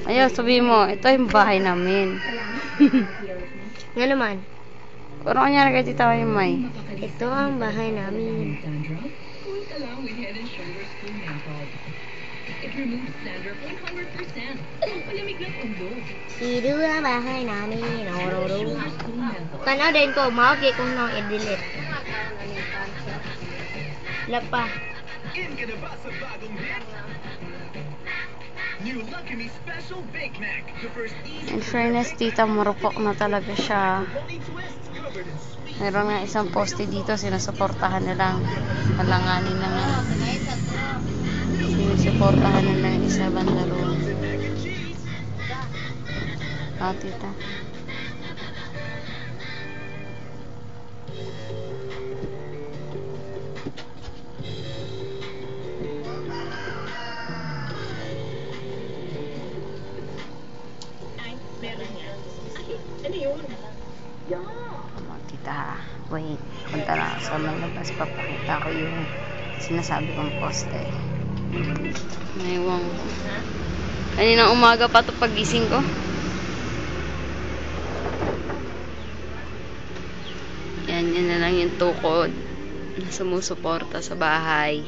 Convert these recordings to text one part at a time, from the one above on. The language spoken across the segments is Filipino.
Ayaw, sabihin mo, ito yung bahay namin. Nga naman, Ano kanya kay Tita May? ito ang bahay namin. Ito ang bahay namin. Tanaw din ko, maagi kung nang i-delete. Wala pa. In fairness, Tita, marupok na talaga siya. Meron nga isang poste dito, sinusuportahan nilang halanganin na nga. Sinusuportahan nila yung isa banda roon. Tita. Tita, wait. Punta na sa malabas. Papakita ko yung sinasabi kong poste. Naiwang. Kaninang umaga pa ito pagising ko. Yan na lang yung tukod na sumusuporta sa bahay.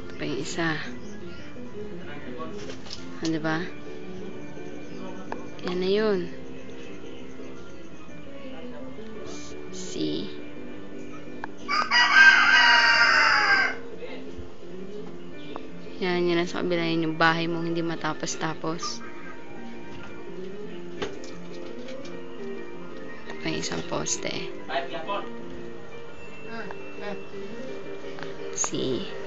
Ito pa yung isa. Diba? Yan na yun. See? Yan, yun sa kabila yun yung bahay mong hindi matapos-tapos. Ito yung isang poste. See?